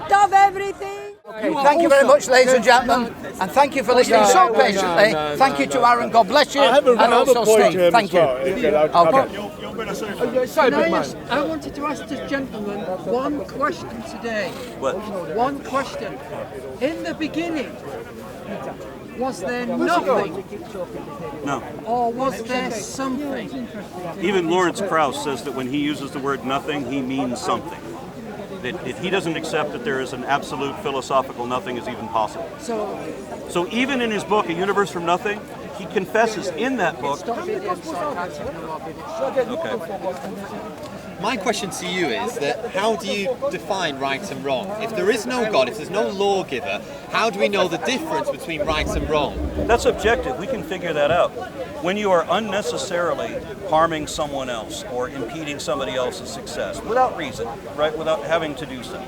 end of everything. Okay, thank you very much, ladies and gentlemen, and thank you for listening so patiently. Thank you to Aaron. God bless you, and also Steve. Thank you. Okay. Sorry, big man. I wanted to ask this gentleman one question today. What? One question. In the beginning, was there nothing? No. Or was there something? Even Lawrence Krauss says that when he uses the word nothing, he means something. That he doesn't accept that there is an absolute philosophical nothing is even possible. So even in his book, A Universe from Nothing, he confesses in that book. Okay. My question to you is that how do you define right and wrong? If there is no God, if there's no lawgiver, how do we know the difference between right and wrong? That's objective. We can figure that out. When you are unnecessarily harming someone else or impeding somebody else's success without reason, right, without having to do so.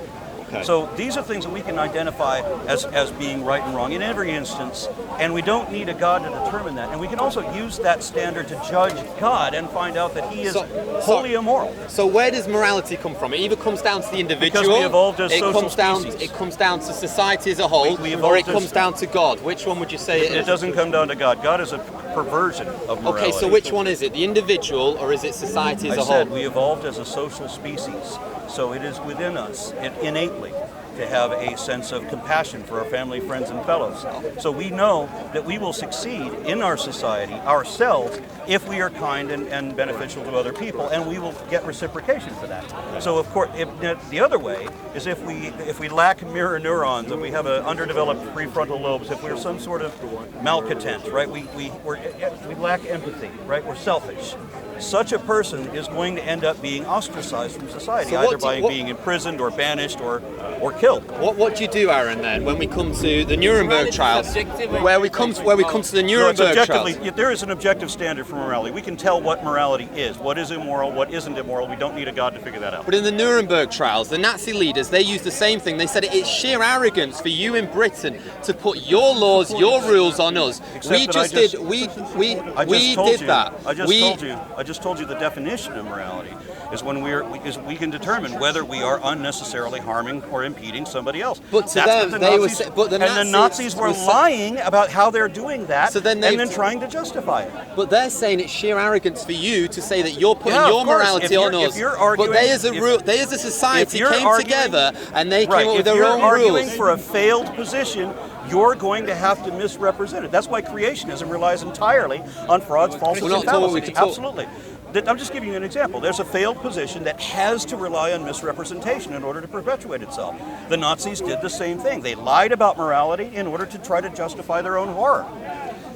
Okay. So these are things that we can identify as being right and wrong in every instance, and we don't need a God to determine that. And we can also use that standard to judge God and find out that he is wholly immoral. So where does morality come from? It either comes down to the individual, because we evolved as social species. It comes down to society as a whole, or it comes down to God. Which one would you say it is? It doesn't come down to God. God is a perversion of morality. Okay, so which one is it? The individual, or is it society as a whole? I said we evolved as a social species, so it is within us innately to have a sense of compassion for our family, friends, and fellows. So we know that we will succeed in our society ourselves if we are kind and beneficial to other people, and we will get reciprocation for that. So of course, the other way is if we lack mirror neurons and we have an underdeveloped prefrontal lobes, if we're some sort of malcontent, right? We lack empathy, right? We're selfish. Such a person is going to end up being ostracized from society, either by being imprisoned or banished or killed. What do you do, Aaron, then, when we come to the Nuremberg trials? Where we come to the Nuremberg trials? There is an objective standard for morality. We can tell what morality is, what is immoral, what isn't immoral. We don't need a God to figure that out. But in the Nuremberg trials, the Nazi leaders, they used the same thing. They said it's sheer arrogance for you in Britain to put your laws, your rules on us. I just told you the definition of morality is when we can determine whether we are unnecessarily harming or impeding somebody else. But to them, the Nazis were lying about how they're doing that, and then trying to justify it. But they're saying it's sheer arrogance for you to say that you're putting your morality on us. But they as a society came together and they came up with their own rules. If you're arguing for a failed position, you're going to have to misrepresent it. That's why creationism relies entirely on frauds, falsehoods, and fallacies. Absolutely. I'm just giving you an example. There's a failed position that has to rely on misrepresentation in order to perpetuate itself. The Nazis did the same thing. They lied about morality in order to try to justify their own horror.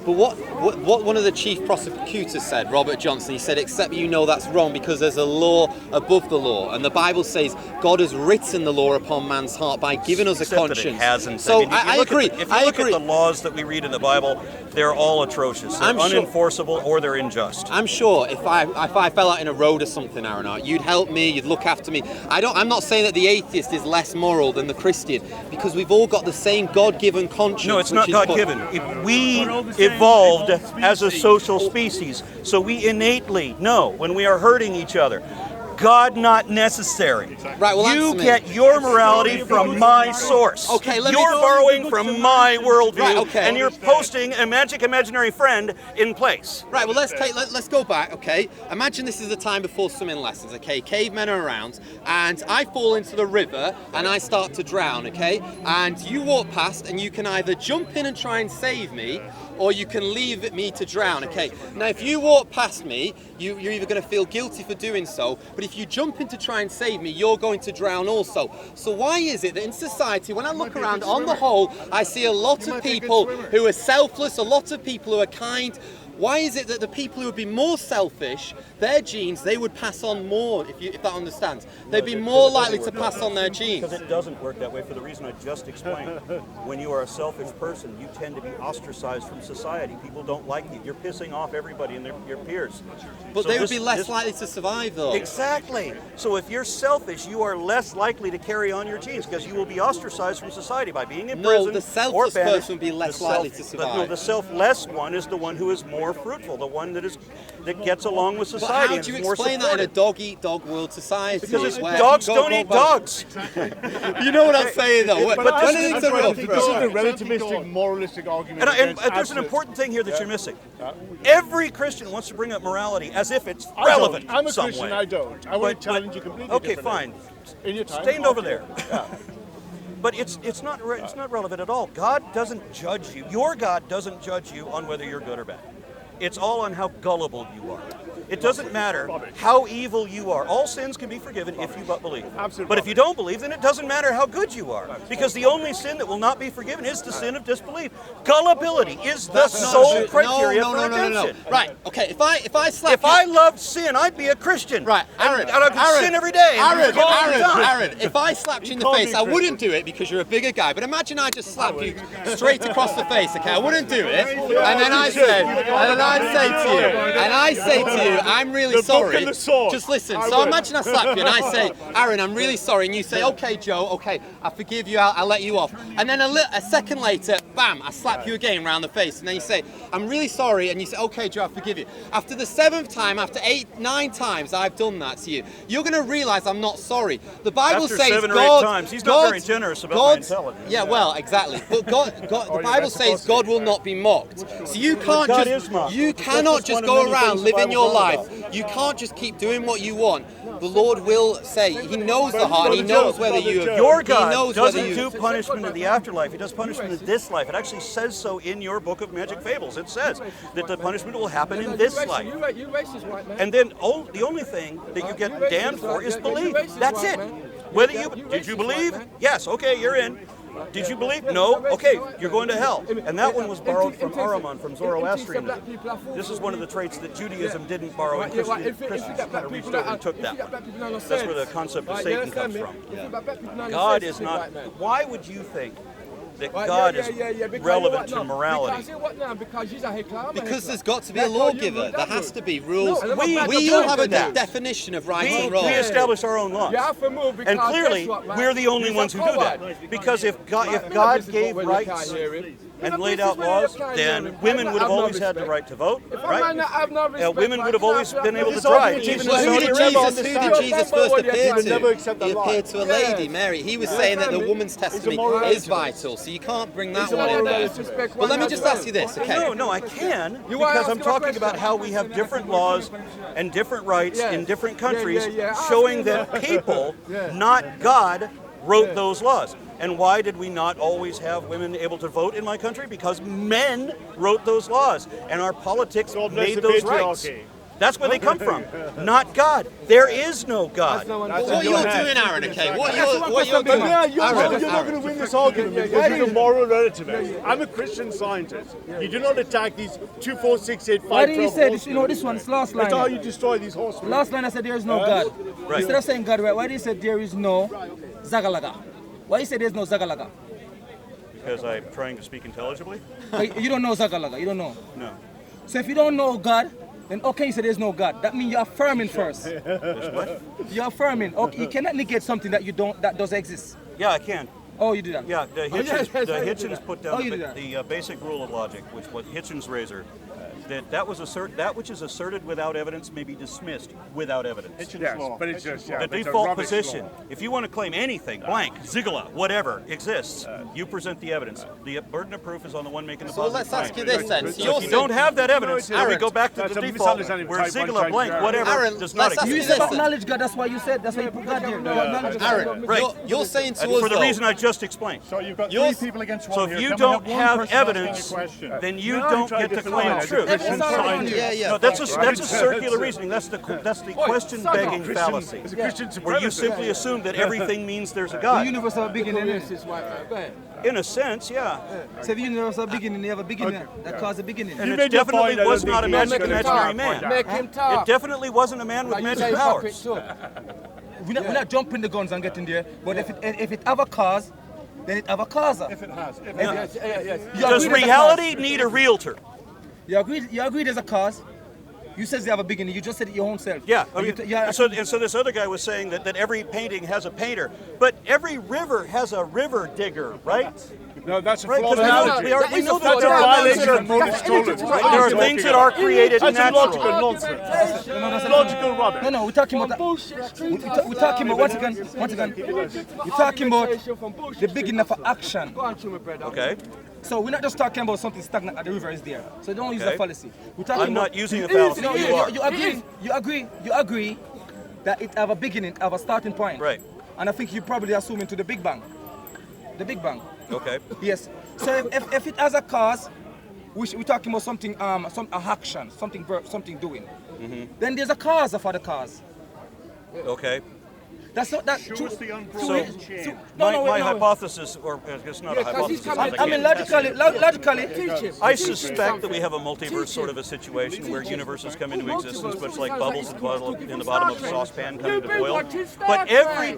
But what one of the chief prosecutors said, Robert Johnson, he said, except you know that's wrong because there's a law above the law. And the Bible says God has written the law upon man's heart by giving us a conscience. That it hasn't. So I agree. If you look at the laws that we read in the Bible, they're all atrocious. They're unenforceable or they're unjust. I'm sure if I fell out in a road or something, Aron, you'd help me, you'd look after me. I'm not saying that the atheist is less moral than the Christian, because we've all got the same God-given conscience. No, it's not God-given. We evolved as a social species, so we innately know when we are hurting each other. God not necessary. Right, well, you get your morality from my source. Okay, you're borrowing from my worldview, and you're posting a magic imaginary friend in place. Right, well, let's go back, okay? Imagine this is the time before swimming lessons, okay? Cavemen are around, and I fall into the river, and I start to drown, okay? And you walk past, and you can either jump in and try and save me, or you can leave me to drown, okay? Now, if you walk past me, you're either going to feel guilty for doing so, but if you jump in to try and save me, you're going to drown also. So why is it that in society, when I look around, on the whole, I see a lot of people who are selfless, a lot of people who are kind? Why is it that the people who would be more selfish, their genes, they would pass on more, if that understands? They'd be more likely to pass on their genes. Because it doesn't work that way for the reason I just explained. When you are a selfish person, you tend to be ostracized from society. People don't like you. You're pissing off everybody and your peers. But they would be less likely to survive, though. Exactly. So if you're selfish, you are less likely to carry on your genes because you will be ostracized from society by being in prison. No, the selfless person would be less likely to survive. No, the selfless one is the one who is more fruitful, the one that gets along with society. society. How and do you it's more explain that in a supported. dog-eat-dog world society? Because where- dogs Go, don't go, eat go. dogs. You know what I'm saying, though. When anything's a real This is a relativistic, moralistic argument. And against there's an absolute- important thing here that you're missing. Every Christian wants to bring up morality as if it's I don't. relevant I'm a some Christian, way. I don't. I want to challenge you completely. Okay, differently. fine. In your time, Stand over there. Yeah. But it's not relevant at all. God doesn't judge you. Your God doesn't judge you on whether you're good or bad. It's all on how gullible you are. It doesn't matter how evil you are. All sins can be forgiven if you but believe. Absolute But if you don't believe, then it doesn't matter how good you are. Because the only sin that will not be forgiven is the sin of disbelief. Gullibility is the sole criteria for redemption. Right. Okay. If I slap If I loved sin, I'd be a Christian. Right, Aaron. And I could sin every day. and be forgiven all the time. Aaron, if I slapped you in the can't face, be I wouldn't do it because you're a bigger guy. But imagine I just slapped you straight across the face. Okay, I wouldn't do it. And then I say to you, I'm really sorry. and the sword. Just listen. I So would. imagine I slap you and I say, Aaron, I'm really sorry. And you say, okay, Joe, okay, I forgive you. I'll let you off. And then a second later, bam, I slap you again round the face. And then you say, I'm really sorry. And you say, okay, Joe, I forgive you. After the 7th time, after 8, 9 times I've done that to you, you're going to realize I'm not sorry. The Bible After says 7 or 8 God, times, he's not very generous about my intelligence. Yeah, well, exactly. But the Bible says God will not be mocked. So you can't God just is mocked. you cannot just go around living your life. You can't just keep doing what you want. The Lord will say, He knows the heart. He knows whether you. Your He God knows whether doesn't you. do punishment in the afterlife. He does punishment in this life. It actually says so in your book of Magic Fables. It says that the punishment will happen in this life. You racist, white man. And then the only thing that you get damned for is belief. That's it. Whether did you believe? Yes. Okay, you're in. Did you believe? No. Okay, you're going to hell. And that one was borrowed from Aron, from Zoroastrianism. This is one of the traits that Judaism didn't borrow, and Christians kind of reached over and took that one. That's where the concept of Satan comes from. God is not. Why would you think that God is relevant to morality? Because there's got to be a lawgiver. There has to be rules. No, We don't all have a do that. definition of right and wrong. We establish our own laws. And clearly, we're the only ones who do that. Because if God gave rights and laid out laws, then women would have always had the right to vote, right? Women would have always been able to drive, even in Who Saudi did Arabia. Jesus first appear would never to? accept He that lie. appeared to a lady, Mary. He was saying that the woman's testimony is vital, so you can't bring that one in there. But let me just ask you this, okay? No, I can, because I'm talking about how we have different laws and different rights in different countries, showing that people, not God, wrote those laws. And why did we not always have women able to vote in my country? Because men wrote those laws, and our politics made those rights. That's where they come from, not God. There is no God. What you're doing, Aaron, okay? What you're doing? Yeah, you're Aaron, not going to win this argument because you're a moral relativist. I'm a Christian scientist. You do not attack these 2, 4, 6, 8, 5, Why did you 12 say this? You know, this one's last line. That's how you destroy these horsemen. Last line I said there is no God. Right. Instead of saying God, right, why did you say there is no Zagalaga? Why do you say there's no Zagalaga? Because I'm trying to speak intelligibly? You don't know Zagalaga, you don't know. No. So if you don't know God, then okay, you say there's no God. That means you're affirming first. What? You're affirming. Okay, you cannot negate something that you don't, that does exist. Yeah, I can. Oh, you do that? Yeah, the Hitchens put down Oh, you do that. the basic rule of logic, which was Hitchens' razor, that which is asserted without evidence may be dismissed without evidence. Yes, but it's just, The default position, if you want to claim anything, blank, zigala, whatever exists, you present the evidence. The burden of proof is on the one making the So positive let's ask claim. you this then. So if you don't have that evidence, then we go back to That's the a default, misunderstanding of where type one, zigala, type blank, two. whatever Aaron, does not let's ask You exist. said Listen. acknowledge God, that's why you said, that's why you put God here. Aaron, Right. you're saying to And us for the though, reason I just explained. So you've got Yours- three people against one So here. if you Can we don't one have person asking evidence, a question? then you don't get to claim truth. yeah. No, that's a circular reasoning. That's the question-begging fallacy, It's a Christian where you supremacist. simply assume that everything means there's a The God. universe have a beginning. In a sense, yeah. So the universe have a beginning, they have a beginning that caused a beginning. And You it made your definitely point, I was don't not a think magic you imaginary understand man. Make him It talk. definitely wasn't a man with magic powers. We're not jumping the guns and getting there, but if it have a cause, then it have a causer. If it has. If Does reality need a realtor? You agree there's a cause? You said they have a beginning. You just said it your own self. Yeah, I And mean, you yeah. so this other guy was saying that every painting has a painter, but every river has a river digger, right? No, that's a Right, flawed 'cause analogy. we know that That's a there are things violation that of modus tollens. there are things that are created That's naturally. illogical nonsense. That's logical rubbish. No, we're talking about we're talking about once again. We're talking about the beginning of action. Okay, So we're not just talking about something stagnant at the river is there. So don't use Okay. that fallacy. We're talking I'm about, not using a fallacy. No, You are. you agree that it have a beginning, have a starting point. Right. And I think you're probably assuming to the Big Bang. The Big Bang. Okay. Yes. So if it has a cause, we're talking about something, some action, something doing. Then there's a cause of other cause. Okay. That's not that. Show us the unproven So, chain. my hypothesis, or it's not a hypothesis. I mean, logically, I suspect that we have a multiverse sort of a situation where universes come into existence, much like bubbles in the bottom of a saucepan coming to boil. But every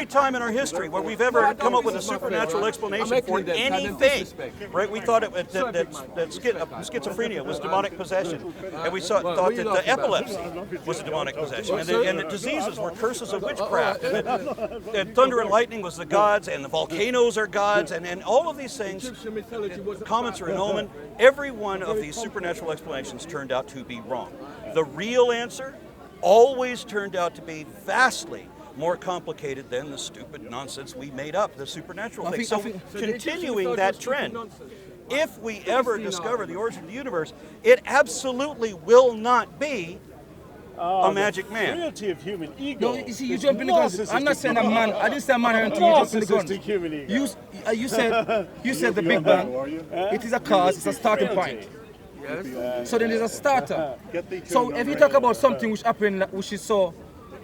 time in our history where we've ever come up with a supernatural explanation for anything, right? We thought that schizophrenia was demonic possession, and we thought that epilepsy was a demonic possession, and that diseases were curses of witchcraft, and that thunder and lightning was the gods, and the volcanoes are gods, and all of these things, comets are an omen. Every one of these supernatural explanations turned out to be wrong. The real answer always turned out to be vastly more complicated than the stupid nonsense we made up, the supernatural thing. So continuing that trend, if we ever discover the origin of the universe, it absolutely will not be a magic man. Reality of human ego. no, you see, you jump in the guns. I'm not saying a man. I didn't say a man until you jump in the guns. Narcissistic human ego. You said the Big Bang. It is a cause. It's a starting point. So then there's a starter. So if you talk about something which happened, which is so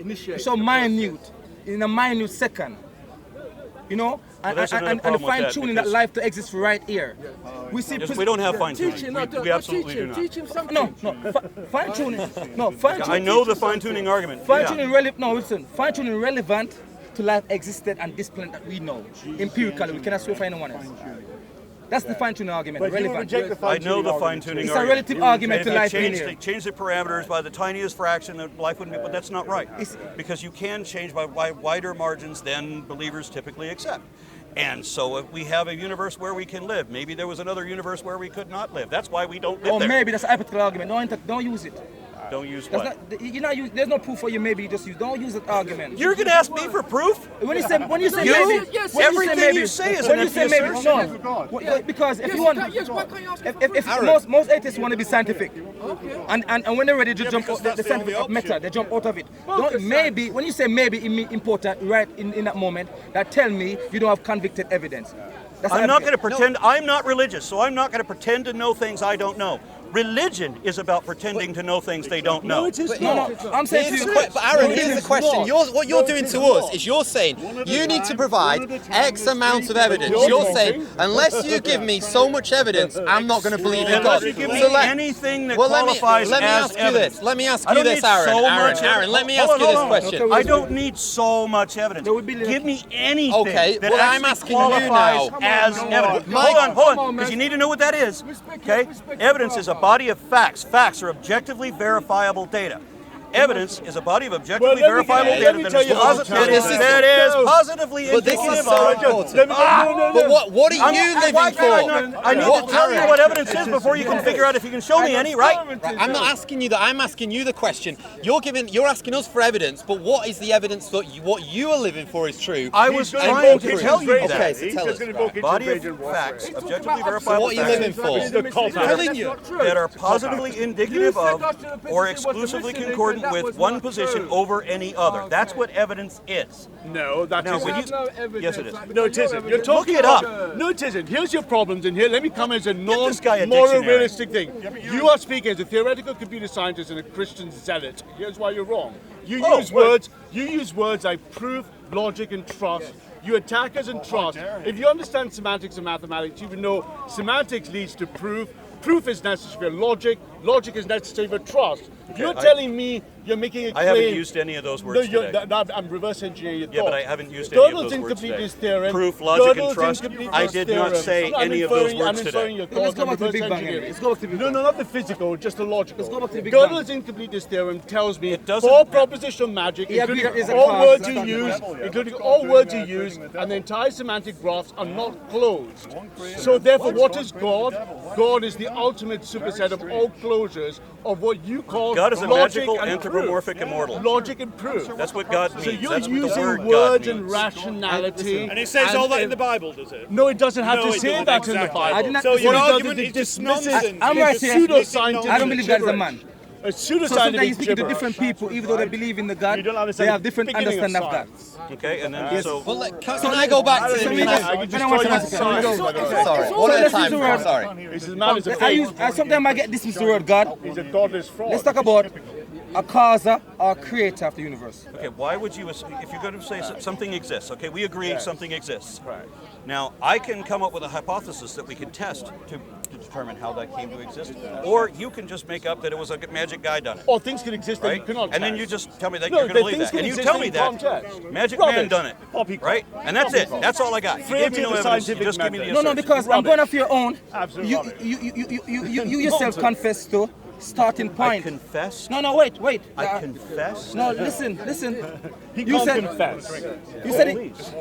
minute, in a minute second, you know, and there's another the problem with fine that, tuning that because- life to exist right here. We see. We don't have fine tuning. We absolutely do not. Teach him something. No, fine tuning. No, fine tuning. I know the fine tuning argument. Fine tuning fine tuning relevant to life existed on this planet that we know. Empirically, we cannot swear for anyone else. That's the fine tuning argument. But you Relevant. reject the I fine-tuning know the argument. fine tuning It's a argument. relative argument And to if life you in here. change the parameters by the tiniest fraction, that life wouldn't be, but that's not right. Because you can change by wider margins than believers typically accept. And so if we have a universe where we can live, maybe there was another universe where we could not live. That's why we don't live Or there. maybe that's a hypothetical argument. Don't use it. Don't use That's what? not. You're not. There's no proof for you. Maybe you just use. Don't use that argument. You're going to ask me for proof? When you say You? maybe, Everything you say is when an you say empty maybe, assertion. no, because if you want, Why can't you ask him if most atheists want to be scientific, and when they're ready to jump out the scientific method, they jump out of it. Maybe when you say maybe, it means important right in that moment. That tell me you don't have convicted evidence. That's I'm not going to pretend. I'm not religious, so I'm not going to pretend to know things I don't know. Religion is about pretending to know things they don't know. No, I'm saying to you. But Aaron, here's the question. What you're doing to us is you're saying you need to provide X amount of evidence. You're saying unless you give me so much evidence, I'm not going to believe in God. Unless you give me anything that Well, qualifies let me as ask you evidence. this. Let me ask I you don't this, need Aaron. so much Aaron, let me Hold ask on, you this hold on. question. I don't need so much evidence. would be- Give me anything Okay, that well, I'm actually asking you qualifies now. as evidence. Mike- Hold on, because you need to know what that is. Okay? Evidence is a body of facts. Facts are objectively verifiable data. Evidence is a body of objectively Well, let me verifiable tell data you that what is I'm positively But this is indicative so of. important. But what are you living Why for? can't I not? I need to tell you what evidence is before you can figure out if you can show me any, right? I'm not asking you that. I'm asking you the question. You're asking us for evidence, but what is the evidence that what you are living for is true? I was He's gonna trying invoke to tell you invasion. Okay, that. so He's tell just us. gonna invoke Body invasion of warfare. facts, objectively So verifiable what are you facts living for? He's the cop out. Telling you. that are positively indicative of or exclusively concordant with one position over any other. That's what evidence is. No, that Now, isn't. when you, yes, it is. No, it isn't. You're talking it up. about. No, it isn't. Here's your problems, and here, let me come as a this guy a non-moral, dictionary. realistic thing. You are speaking as a theoretical computer scientist and a Christian zealot. Here's why you're wrong. You use words like proof, logic, and trust. You attack us and trust. If you understand semantics and mathematics, you would know semantics leads to proof. Proof is necessary for logic. logic is necessary for trust. If you're I- telling me you're making a claim... I haven't used any of those words No, today. I'm reverse engineering your Yeah, thought. but I haven't used any of Gödel's those words incompleteness today. theorem. Proof, logic, and Gödel's trust. incompleteness I did not theorem. say I'm any of those inferring- words I'm today. inferring your Let's thoughts go back to the and Big reverse Bang engineering. anyway. Let's go back to the Big No, Bang. no, not the physical, just the logical. Let's go back to the Big Bang. Gödel's incompleteness theorem tells me It doesn't- for propositional magic, He agreed including that is a all cause, words that's you not use, the including all words you use, and the entire semantic graphs are not closed. So therefore, what is God? God is the ultimate superset of all closures of what you call God is a logic magical, and anthropomorphic proof. immortal. Logic and proof. That's what God means. So you're That's what the using word God words and means. rationality. And it says all that in the Bible, does it? No, it doesn't have No, to it say doesn't, that in the exactly. Bible. I did not- So What your it does argument is just nonsense. I'm right here. Pseudoscientific I don't believe God is a gibberish. man. A So sometimes pseudoscientific you speak to gibberish. different people, even though they believe in the God, You don't they understand have the different beginning of understanding of God. science. Okay, and then so Well, can I go back to So the... we can I- just- I can I don't want to destroy say your that. science. Sorry, So one at a let's use time. the word. Sorry. This is man is a Sometimes I get dismissed the word God. He's a godless fraud. Let's talk about a causer or a creator of the universe. okay, why would you, if you're going to say something exists, okay, we agree something exists. Right. Now, I can come up with a hypothesis that we can test to determine how that came to exist, or you can just make up that it was a magic guy done it. Or things can exist that you Right? cannot And then test. you just tell me that No, you're going to the believe things that. can And you exist tell that me you that can't test. Magic Man Rubbish. done it. Poppycock. Right? And that's it. That's all I got. You Frailty give me no of the evidence. You scientific just give me the method. No, no, assertion. because I'm going off your own. Absolute You, rubbish. you yourself confess to starting I point. confess. No, wait. I confess. No, listen. He You can't said confess. you said it, Please.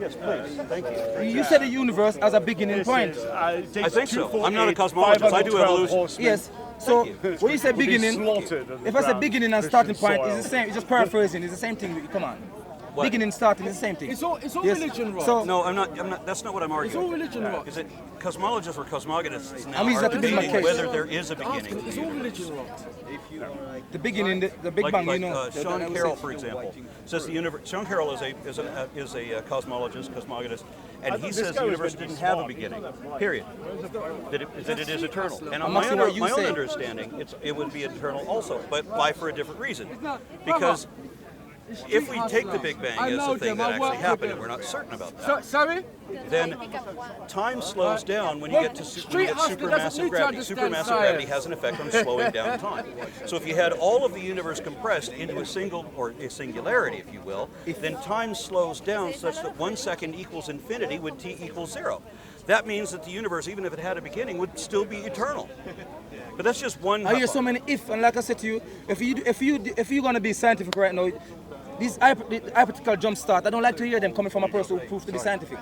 Yes, please. Thank you. you said the universe as a beginning point. I think so. I'm not a cosmologist. I do evolution. Yes. So when you say Will be beginning, slaughtered on the if I say ground, beginning and Christian starting point, soil. it's the same. It's just paraphrasing. It's the same thing. Come on. What? Beginning, starting is the same thing. It's all Yes. religion, Rob. So No, I'm not. That's not what I'm arguing. It's all religion, Rob. Is it cosmologists or cosmogonists now I mean, are that could be my debating case. whether there is a Ask beginning. him, it's all religion, Rob. the beginning, the Big Like, Bang, like you know. Sean that was Carroll, it. for example, says the universe. Sean Carroll is a cosmologist, cosmogonist, and he this says guy the was universe meant to be didn't have a smart. beginning. Period. That it is eternal. And on I'm my, asking what you my own say. understanding, it would be eternal also, but why for a different reason? Because if we take the Big Bang as a thing that actually happened, and we're not certain about that, Sorry? then time slows down when you get to Street hustle doesn't supermassive need to gravity. understand Supermassive science. gravity has an effect on slowing down time. So if you had all of the universe compressed into a single, or a singularity, if you will, then time slows down such that 1 second equals infinity when t equals 0. That means that the universe, even if it had a beginning, would still be eternal. But that's just one. I hear so many if, and like I said to you, if you're gonna be scientific right now, these hypothetical jump start, I don't like to hear them coming from a person who proves to be scientific.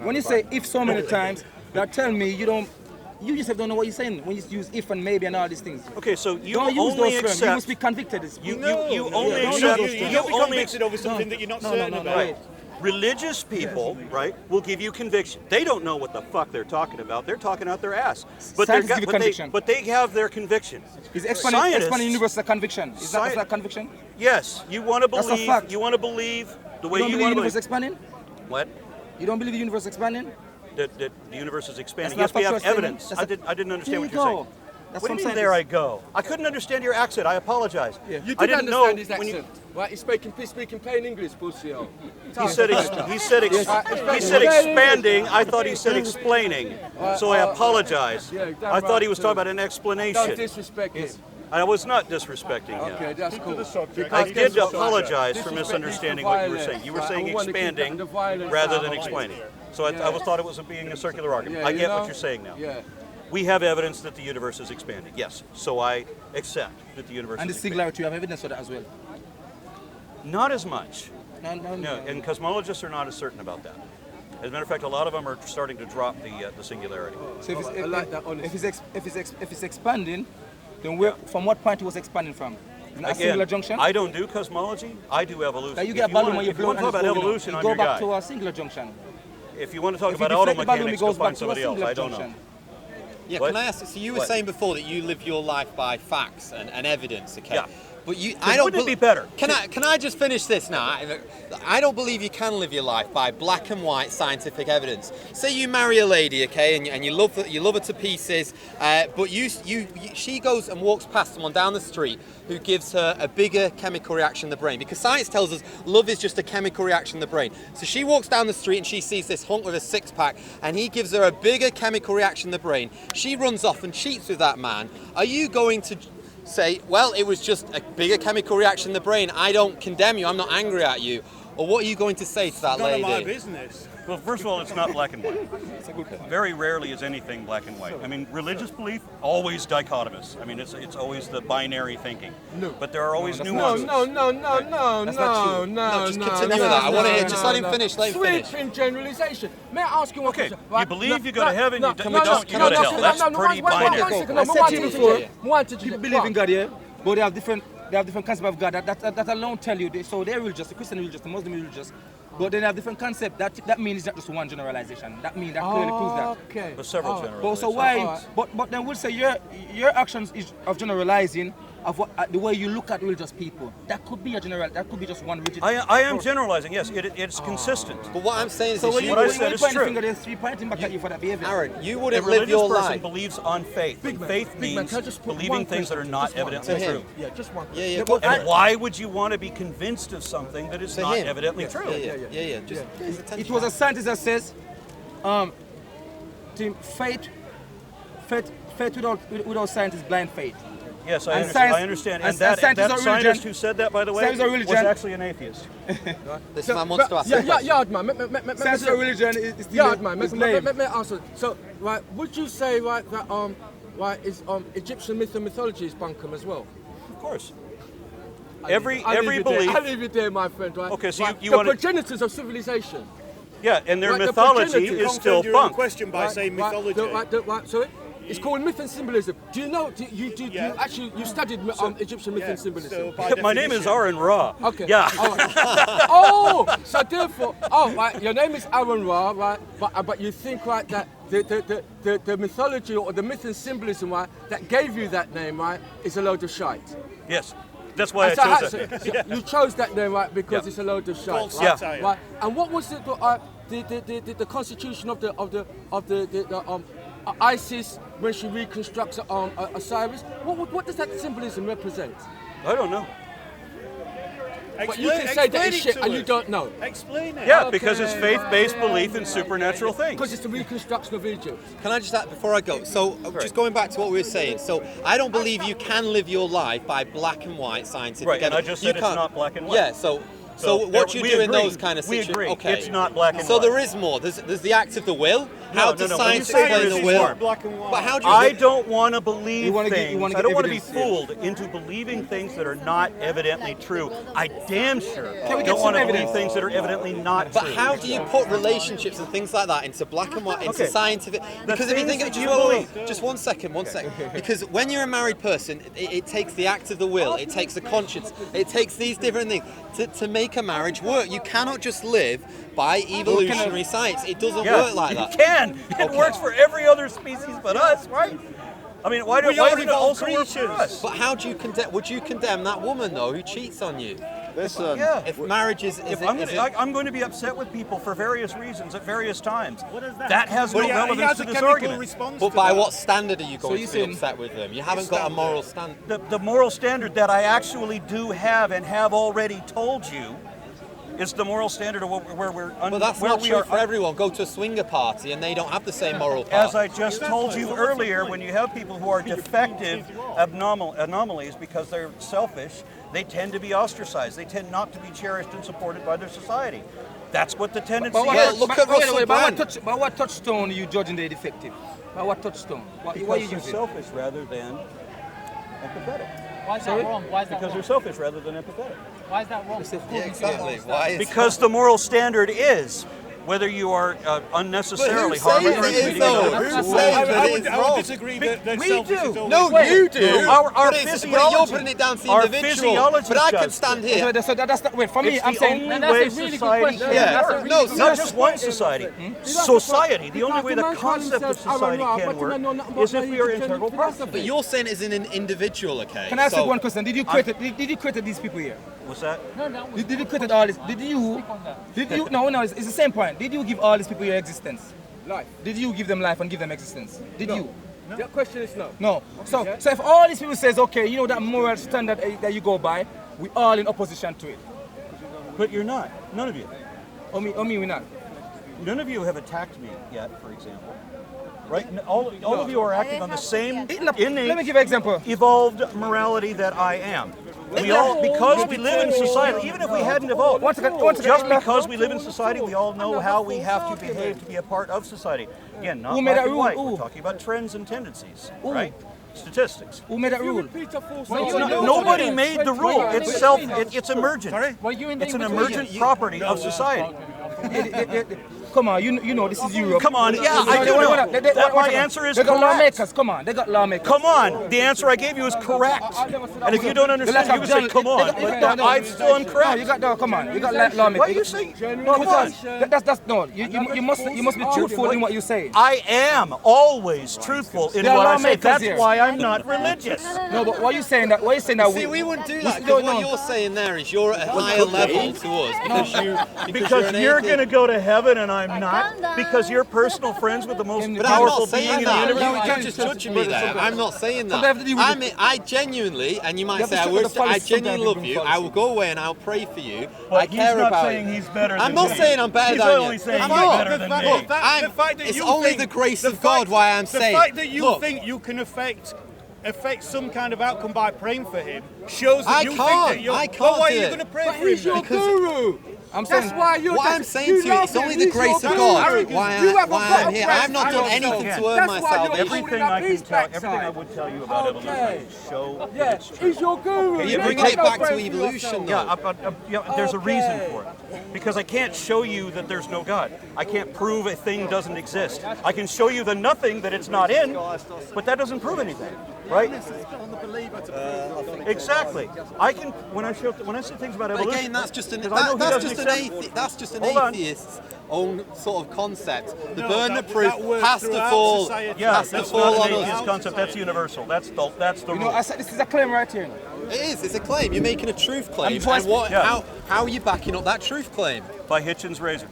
When you say if so many times, that tell me you yourself don't know what you're saying when you use if and maybe and all these things. Okay, so you Don't use only those terms. You must accept. be convicted. You only don't accept. use those You terms. don't be only convicted over something that you're not certain about. Wait. Religious people, right, will give you conviction. They don't know what the fuck they're talking about. They're talking out their ass. But, Scientists give you conviction. but they have their conviction. Is expanding Scientists- universe a conviction? Is that Sci- a conviction? Yes, you want to That's a believe. fact. You want to believe the way You don't you believe the want to universe believe. expanding? What? You don't believe the universe expanding? That the universe is expanding. That's Yes, we not have factual evidence. statement. I didn't understand There what you you're go. saying. That's What do what you I'm mean, saying. there I go? I couldn't understand your accent. I apologize. You I did didn't know understand his when you- accent. Right, he's speaking plain English, pussy. He said expanding. I thought he said explaining. So I apologize. Yeah, damn I thought he right was too. talking about an Don't explanation. disrespect him. I was not disrespecting him. Okay, that's cool. I Because did this is- apologize for disrespect is misunderstanding the what you were violence, saying. You were right? saying I wanna keep expanding the violence rather out than of it. explaining. So Yeah. I was thought it was being a circular argument. Yeah, I you get know? what you're saying now. Yeah. We have evidence that the universe is expanding. Yes. So I accept that the universe And the is expanding. singularity, you have evidence for that as well. Not as much. No. No, and cosmologists are not as certain about that. As a matter of fact, a lot of them are starting to drop the singularity. So if it's, I like that honesty. if it's expanding, then from what point it was expanding from? In a singular junction? I don't do cosmology. I do evolution. Like you If get a balloon wanna- when you if blow want to talk about evolution, you I'm go your back guy. to a singular junction. If you want to talk If you about auto deflect the balloon, it mechanics, goes go back find to a somebody else. singular I don't know. junction. Yeah, What? can I ask? So you were What? saying before that you live your life by facts and evidence, okay? Yeah. But I don't. Wouldn't it be better? Can I just finish this now? I don't believe you can live your life by black and white scientific evidence. Say you marry a lady, okay, and you love her to pieces, but she goes and walks past someone down the street who gives her a bigger chemical reaction in the brain, because science tells us love is just a chemical reaction in the brain. So she walks down the street and she sees this hunk with a six-pack, and he gives her a bigger chemical reaction in the brain. She runs off and cheats with that man. Are you going to say, well, it was just a bigger chemical reaction in the brain, I don't condemn you, I'm not angry at you? Or what are you going to say to that lady? None of my business. Well, first of all, it's not black and white. Very rarely is anything black and white. I mean, religious belief, always dichotomous. I mean, it's always the binary thinking. No. But there are always nuances. No, Just continue with that. I want to hear, just let him finish, Sweeping generalization. May I ask you one question? You believe you go to heaven, you don't you go to hell. That's pretty binary. I said to you before, people believe in God, yeah, but they have different concepts of God that alone tell you. So they're religious, the Christian religious, the Muslim religious. But then they have different concepts. That means it's not just one generalization. That means that clearly proves that. Okay. There's several generalizations. So why? But then we'll say your actions is of generalizing of what the way you look at religious people. That could be a general. That could be just one religion. I am generalizing. Yes, it's consistent. But what I'm saying is, so what I said is true. You're pointing back at you for that behavior. Aaron, you A wouldn't live your religious person life. believes on faith. Faith means can I just put believing one things that are question? not Just one. evidently To him. true. Yeah, just one. Yeah. And why would you want to be convinced of something that is To not him. evidently true? Yeah. Just It was a scientist that says, faith without science is blind faith. Yes, And I science- understand. and And that science is a scientist religion. who said that, by the way, Science is a was religion. actually an atheist. this man wants to ask you a question. Yard man. Science is a religion. It's Yard man. it's lame. Let me answer. So, right, would you say that is Egyptian myth and mythology is bunkum as well? Of course. I'll Every leave belief. I'll leave it there, my friend. Right. Okay, so Right, you the wanna- progenitors of civilization. Yeah, and their Right, the mythology progenitor is still Confirmed your own bunk. question by saying mythology. Right, sorry. It's called myth and symbolism. Do you know? Yeah. You studied Egyptian myth and symbolism? So by My name is definition- Aron Ra. Okay. Yeah. All right. So therefore, right. Your name is Aron Ra, right? But you think, right, that the mythology or the myth and symbolism, right, that gave you that name, right, is a load of shite. Yes. That's why I So chose it. so you chose that name, right, because Yeah. it's a load of shite. False Right? satire. Right. And what was it? The constitution of the ISIS when she reconstructs Osiris. What does that symbolism represent? I don't know. But you can say that explain it's it shit to and you us. don't know. Explain it. Yeah, because it's Okay. faith-based belief in supernatural things. Because it's the reconstruction of Egypt. Can I just add before I go? So, just going back to what we were saying. So, I don't believe you can live your life by black and white scientific Right, and I evidence. just You said it's can't- not black and white. Yeah. So what you we do in agree. those kind of We situations? agree. Okay. It's not black and So white. there is more. There's the act of the will. How does no, science when you say explain there the is will? more, black and white. But how do you? I don't want to believe You wanna get- things. you wanna I get don't want to be evidence, yeah. fooled into believing things that are not evidently true. I damn sure we get don't some want to believe evidence? things that are evidently not But true. how do you put relationships and things like that into black and white, into Okay. scientific? Because if you things think, that you believe. just one second. Because when you're a married person, it takes the act of the will, it takes the conscience, it takes these different things to make a marriage work. You cannot just live by evolutionary science. It doesn't Yeah, work like you that. can. It works for every other species but us, right? I mean, why We doesn't are it evolved also work for creatures. us? But how do you condemn? Would you condemn that woman though who cheats on you? Listen, Yeah. If marriage is I'm going to be upset with people for various reasons at various times. That has no But yeah, he relevance has to a this chemical argument. response But to by that. what standard are you going you're to be saying- upset with them? You haven't got a moral standard. The moral standard that I actually do have and have already told you is the moral standard of where we're But that's where not we true are for everyone. Go to a swinger party and they don't have the same moral As part. I just told you earlier, when you have people who are defective anomalies because they're selfish, they tend to be ostracized. They tend not to be cherished and supported by their society. That's what the tendency is. look at Russell Brand. By what touchstone are you judging the defective? By what touchstone? What are you Because they're using? selfish rather than empathetic. Why is that wrong? Why is that Because wrong? they're selfish rather than empathetic. Why is that wrong? Yeah, exactly. Why is Because the moral standard is whether you are But unnecessarily who harming says or it is treating though? another. Who says that I it's would wrong? disagree that We selfish do. is always No, wrong. you do. Our but physiology. you're putting it down to the Our individual. physiology But I does can stand this. here. So that's not, wait, for me, It's I'm the saying only that's way a really good society question. can Yeah. That's a work. really No, good Not question. just one society. Society. The only way that concept of society can work is if we are integral parts of But it. you're saying it's an individual, okay? Can I ask So- you one question? Did you create these people here? What's that? Did you create all this? Did you? No, it's the same point. Did you give all these people your existence? Life. Did you give them life and give them existence? Did you? The question is no. No. So if all these people says, okay, you know that moral standard that you go by, we all in opposition to it. But you're not. None of you. Or me, we're not. None of you have attacked me yet, for example. Right? All of you are acting on the same Let me innate, give an example. evolved morality that I am. We all, because we live in society, even if we hadn't evolved, Once again, just because we live in society, we all know how we have to behave to be a part of society. Again, not Who made black that and rule? white. Who? We're talking about trends and tendencies, Who? right? Statistics. Who made that rule? Nobody made the rule. It's it's emergent. It's an emergent property of society. Come on, you know this is Europe. Come on, yeah, I do know. My answer is They got correct. lawmakers. Come on, they got lawmakers. Come on, the answer I gave you is correct. And if you don't understand, you can say, come on, but I'm still No, incorrect. you got no. Come on, you got lawmakers. What are you saying? No, Come on. because that's no. You must be truthful in what you say. I am always truthful in There are what I say. lawmakers That's here. why I'm not religious. No, but why are you saying that? Why are you saying that? See, we wouldn't do that. don't Because what know. you're saying there is you're at a higher level to us Because an you're atheist. going to go to heaven and I'm not. Because you're personal friends with the most But I'm powerful not being saying in the that. universe. You're just judging me there. I'm not saying Sometimes have to deal with that. I genuinely, and you might have say to I stick with would, the I policy, genuinely sometimes love you you. bring I will go away and I'll pray for you. But I care he's not about saying you. he's better I'm than not me. saying I'm better He's than only you. saying I'm he's not. better than me. Look, The fact that it's you only think- the grace the of God fact- why I'm saying. The fact that you look, think you can affect some kind of outcome by praying for him shows that I you can't. think that you're. I can't But why are do you it. going to pray But for him? he's your then? guru. I'm saying. That's why you're. what I'm saying to you, it's only the grace of God why I'm here. I've not done anything to earn my salvation. Everything I can tell, everything I would tell you about evolution, I can show Yeah, it's true. he's your guru. You're You bringing ain't it got back no to brain for evolution, yourself. though. There's a reason for it. Because I can't show you that there's no God. I can't prove a thing doesn't exist. I can show you the nothing that it's not in, but that doesn't prove anything, right? Exactly. I can when I say things about But evolution. again, that's just an because I know he doesn't accept- Hold on. atheist's own sort of concept. The No, burden that- of proof that works has to throughout fall. society. Yeah, has to that's fall not on an us. atheist concept. That's universal. That's the You know, rule. I said this is a claim right here. It is. It's a claim. You're making a truth claim. twice- And what? yeah. How are you backing up that truth claim? By Hitchens' razor.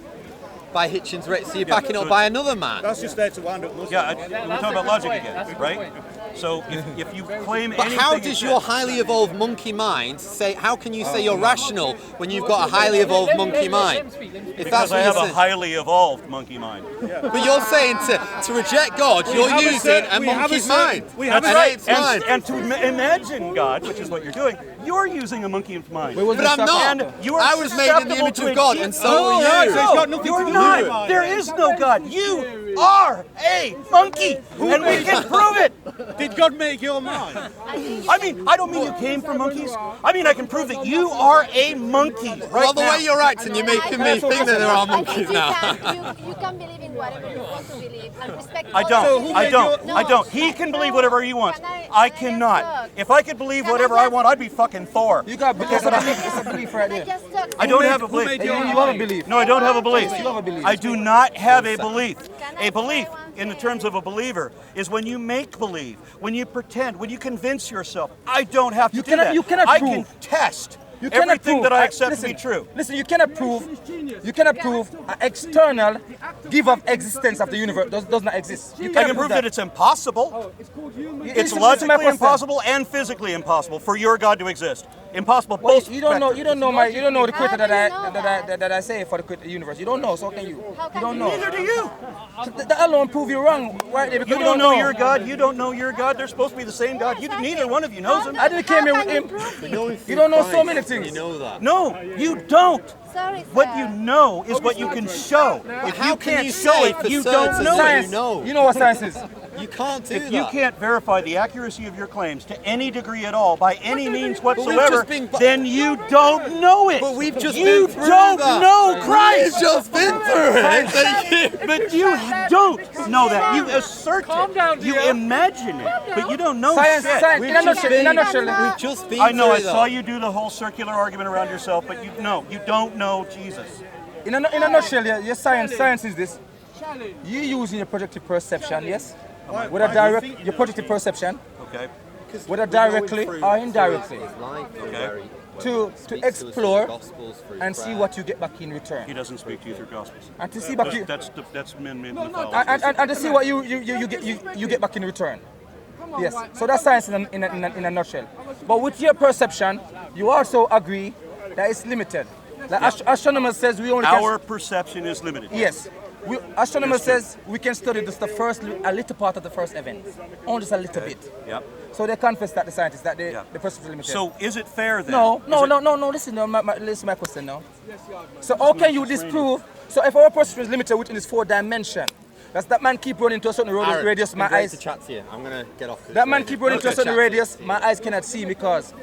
By Hitchens' rate. So you're backing up by another man. That's just there to wind up Muslims. Yeah, we're talking about logic again, right? So if you claim But anything, how does your except- highly evolved monkey mind say? How can you say you're rational when you've got a highly evolved monkey mind? If that's Because I what have you're a saying. highly evolved monkey mind. But you're saying to reject God, you're have a using certain- a we have a monkey's certain- mind. we have and a- it's mine. And to imagine God, which is what you're doing, you're using a monkey's mind. But I'm not. And you are I was made in the image susceptible of to God, a and deep- so are you. so it's got nothing you're to do not. with it. There is no God. You are a monkey, and we can prove it. Did God make your mind? I mean, I don't mean you came from monkeys. I mean, I can prove that you are a monkey right Well, the now. way you're acting, you're making me think that there are monkeys now. You can believe in whatever you want to believe and respect I others. don't. I don't. No. I don't. He can believe whatever he wants. Can I I just cannot. talk? If I could believe Can I whatever I just- want, I'd be fucking Thor. You got because it's a belief right Can I there. just talk? I don't have a belief. You have a belief. No, I don't have a belief. You have a belief. I do not have a belief. Can I A belief, say one in the thing? terms of a believer, is when you make believe, when you pretend, when you convince yourself. I don't have to do cannot- that. you cannot I prove. can test You cannot everything prove. that I accept to be listen, true. Listen, you cannot prove. You cannot prove an external give of existence of the universe does not exist. You I cannot can prove that it's impossible. It's Listen to logically my question. impossible and physically impossible for your God to exist. Impossible. Well, Both. you don't know. You don't know my. You don't know the creator How do that you know that I say for the creator universe. You don't know. So can you? How You can don't you know. Neither do you. That alone prove you wrong. Right there, because You don't know your God. You don't know your God. They're supposed to be the same God. You neither one of you knows him. I didn't came here with him. You don't know so many things. You know that. No, you don't. Sorry, What sir. you know is what you can show. If How you can can't you show say it, for you certain don't know that it. Science. you know? You know what science is. You can't do If that. you can't verify the accuracy of your claims to any degree at all, by any means we've whatsoever, just been- then you don't know it. But we've just you been through don't that. know Christ. We've just been through it. Thank you. But you don't know that. You assert it. You imagine it. But you don't know Science, shit. science. In a nutshell. We've just been I know. I through saw that. you do the whole circular argument around yourself, but you don't know Jesus. In a nutshell, your science is this. You using your projective perception, yes? Whether direct, your projective perception, Okay. whether directly or indirectly, Okay. to explore and see what you get back in return. He doesn't speak to you through gospels. And to see back you, That's men mythology. and to see what you get back in return. Yes. So that's science in a nutshell. But with your perception, you also agree that it's limited. Like astronomers says we only Our perception is limited. yes. Astronomers says we can study just a little part of the first event, only just a little bit. Yep. So they confess that the scientists that the perception is limited. So is it fair then? No. Listen, listen to my question now. So how can you disprove? So if our perception is limited within this 4 dimension, does that man keep running to a certain Aaron, radius? My great eyes. to chat to you. I'm gonna get off. That man keep running to a certain radius. My eyes cannot see because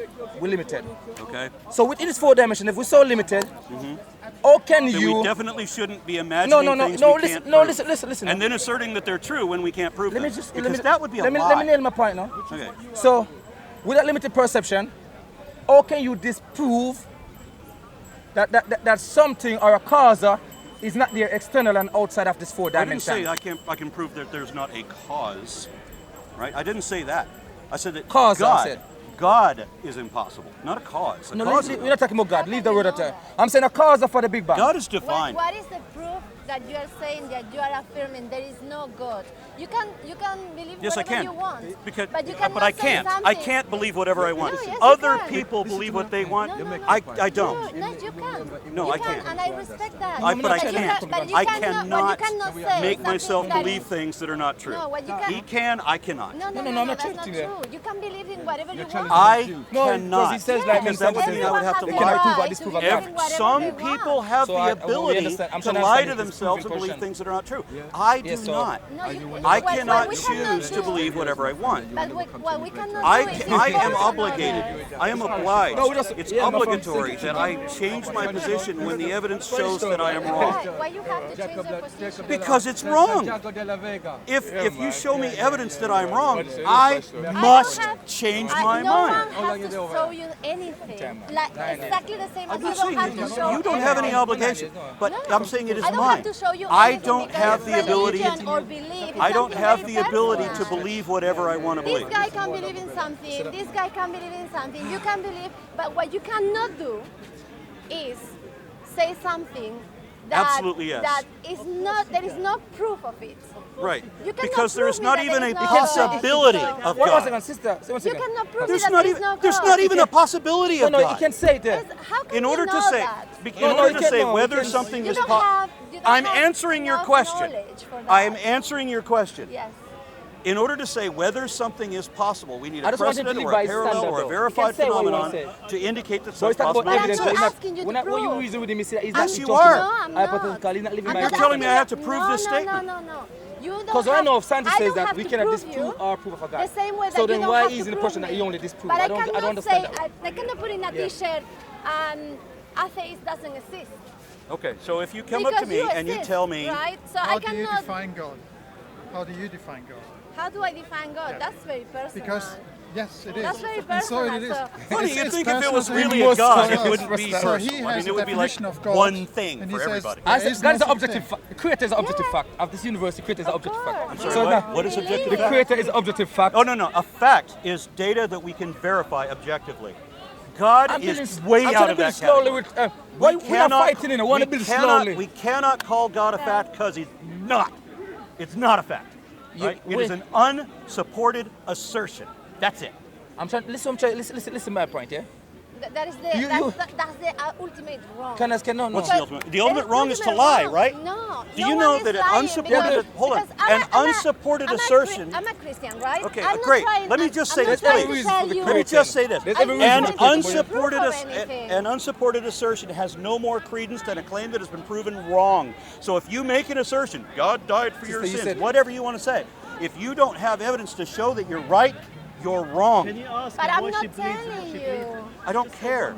we're limited. Okay. So within this 4 dimension, if we're so limited, how can Then you? we definitely shouldn't be imagining things we can't prove. Listen. And then asserting that they're true when we can't prove them. Because that would be a let lie. me nail my point now. Okay. So, with that limited perception, how can you disprove that something or a cause is not there external and outside of this 4 I didn't dimension? say I can prove that there's not a cause, right? I didn't say that. I said that Cause, I said. God is impossible, not a cause. No, we're not talking about God. Leave the word at that. I'm saying a cause for the Big Bang. God is defined. What is the proof that you are saying that you are affirming there is no God? You can believe Yes, I whatever can. you want, Because, but you cannot I say can't. I something. can't believe whatever I want. No, yes, you Other can. people believe what they want. No, I don't. No, you can. No, you I can, can't. and I respect that. But I But you can't. but you I cannot cannot say make something myself that believe is- things that are not true. No, what you can. He can, I cannot. No, I'm not that's not challenging true. that. You can believe in whatever you want. I No, cannot. because he says like Because that would mean I would have to Everyone lie. has the Prove or right disprove to a believe fact. in whatever Some they people want. have So the we ability understand. I'm to trying to lie understand to this themselves and proven believe question. things that are not true. I do Yes, so- not. No, I what cannot we cannot choose to do- believe whatever I want. But what we cannot I do is am force obligated. others. I am obliged. No, we just- It's yeah, no, from obligatory that I change my position when the evidence shows that I am wrong. Why you have to change your position? Because it's wrong. If you show me evidence that I'm wrong, I must change my no mind. one has to show you anything. Like exactly the same as I'm you not don't have saying to show you don't have any anything. obligation, but No. I'm saying it is I don't mine. have to show you I anything don't because have it's the ability. religion or belief. It's I don't something have very the ability to personal. believe whatever I want to This believe. guy can believe in something. This guy can believe in something. You can believe, but what you cannot do is say something that Absolutely, yes. that is not. There is no proof of it. Right. You cannot Because there is prove me not that even there a is no God. possibility of One God. second, sister. Say one You second. cannot prove There's that not there is even no God. there's not even a possibility No, of no, you God. can say it there. How can In order you to know say, that? in No, order you to can't say know. whether You can't- something You is don't possible, have. You don't I'm have answering your enough question. knowledge for that. I am answering your question. Yes. In order to say whether something is possible, we need I a just want him to precedent live or by a his parallel standard, or a though. verified He can say what he phenomenon wants to indicate that So such he's talking about possibility evidence. I'm But he's not, asking you to when prove. you reason with him, he's Yes, not you talking are. No, I'm hypothetical. He's not not. living I'm by You're not his telling me I have to asking prove you- this statement. No. You don't Because I have- know if scientists I says don't that have we to cannot prove disprove you or prove of God. the same way that So you then don't why have is to in the prove person that me. he only disproves? But I don't understand say, that. I cannot put in a t-shirt and atheist doesn't exist. Okay, so if you come up Because to me you and you exist, tell me, right? So How I do you cannot. define God? How do you define God? How do I define God? That's very personal. Because yes, it is. That's very And so personal. it is. So- funny, It's- you'd it's think if it personal was to him. really a God, it Yes. wouldn't be So personal. he I has mean, a it would be like definition of God, one thing and for he says, everybody. I there said, is God is no an objective such thing. fact. The creator is an objective Yeah. fact. Of this universe, the creator is an objective course. fact. I'm sorry, So what? now, What is objective the fact? creator is an objective fact. Oh, no. A fact is data that we can verify objectively. God I'm is building- way I'm out trying to of build that slowly category. with. Why we're not fighting in it? I want to build slowly. We cannot call God a fact because he's not. It's not a fact. Right? It is an unsupported assertion. That's it. I'm trying. Listen to my point, yeah. That is the You- that's the ultimate wrong. No. What's the Because ultimate? The ultimate there wrong is to ultimate lie, wrong. right? No. Do no you know one that is an lying unsupported because- hold on, because I'm an a- unsupported I'm a assertion? I'm a Christian, right? Okay, I'm not great. trying- Let me just say I'm this, not trying please. to tell you- Let me just say this. There's every reason An for the creator. unsupported Proof of anything. an unsupported assertion has no more credence than a claim that has been proven wrong. So if you make an assertion, God died for your Sister, you sins, said- whatever you want to say, If you don't have evidence to show that you're right, you're wrong. Can you ask But her I'm why not she believes in what telling she you. believes? I don't care.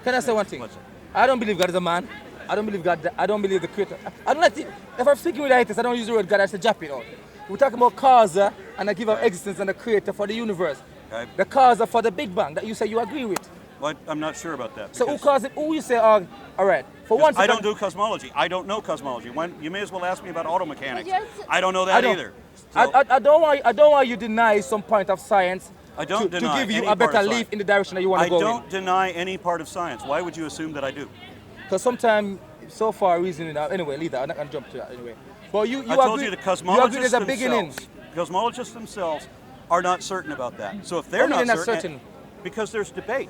Can I say one thing? I don't believe God is a man. I don't believe God. I don't believe the creator. I don't like to, if I'm speaking with atheists, I don't use the word God. I say Jap it out. We're talking about cause and the giver of existence and the creator for the universe. Okay. The cause for the Big Bang that you say you agree with. Well, I'm not sure about that. So who because- caused it? Who you say? All right. For one, I don't do cosmology. I don't know cosmology. You may as well ask me about auto mechanics. But you're- I don't know that either. So, I don't want you deny some point of science. I don't to deny give you any a part better of leap science. in the direction that you want I to go don't in. deny any part of science. Why would you assume that I do? Because sometimes, so far, reasoning. Anyway, leave that. I'm not gonna jump to that anyway. But you I told agree, you the you agree cosmologists there's a beginning. cosmologists themselves are not certain about that. So if they're Why are not they not certain, certain? because there's debate.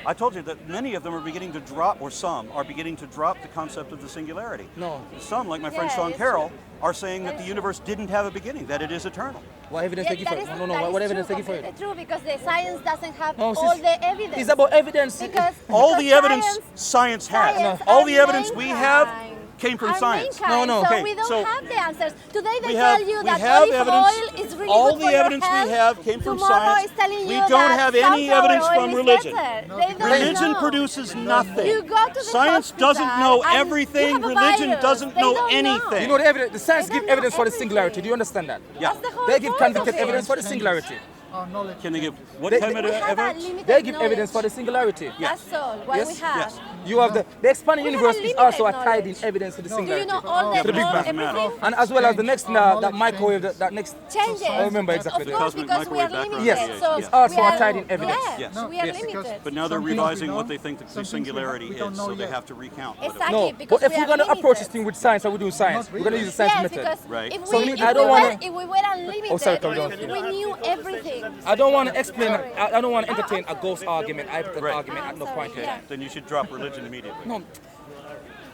I told you that many of them are beginning to drop, or some are beginning to drop the concept of the singularity. No. Some, like my friend Yeah, Sean it's Carroll, true. are saying that the universe didn't have a beginning, that it is eternal. What evidence they give for it? No. What evidence they give for it? It's true because the science doesn't have No, all sis, the evidence. It's about evidence. Because All because the evidence science has. science All are the evidence we have mankind. came from Are science. mankind, No. So Okay, we don't so have the answers. Today they we tell have- you we that have olive evidence. oil is really All good the for your evidence we health. have came from Tomorrow science. is telling We you don't that have any sunflower evidence oil from is religion. better. They don't Religion know. produces nothing. You go to the Science hospital doesn't know and everything. you have a Religion virus. doesn't They know don't anything. You know the evidence. The science They give don't know evidence for the everything. singularity. Do you understand that? Yeah. That's the whole They give point convicted of it. evidence for the singularity. Our knowledge. Can they give what They- kind of We have that evidence? limited They give knowledge. evidence for the singularity. That's all. What Yes? we have. Yes. You have the expanding We have universe a is limited also a tied in knowledge. evidence to the Do you singularity. know all the To the Big Bang. everything? And as well as the next that microwave, that next. Changes. I remember exactly Of that. course, Cosmic because we are microwave background limited. radiation, So yes. It's also we are, tied in evidence. Yes, Yes. we are Yes. limited. But now they're Some things revising we what know, they think the some things singularity we don't is, know so they yet. have to recount. what it is. Exactly. No, because but if we we're are going to approach limited. this thing with science, how we do science? We're going to use the science Yes, method. because Right. if So we, me- if I we don't were, wanna- if we were unlimited, Oh, sorry, carry on. we knew everything. I don't want to explain. I don't want to entertain a ghost argument, hypothetical Right. argument at no point. sorry, in yeah. time. Then you should drop religion immediately. No.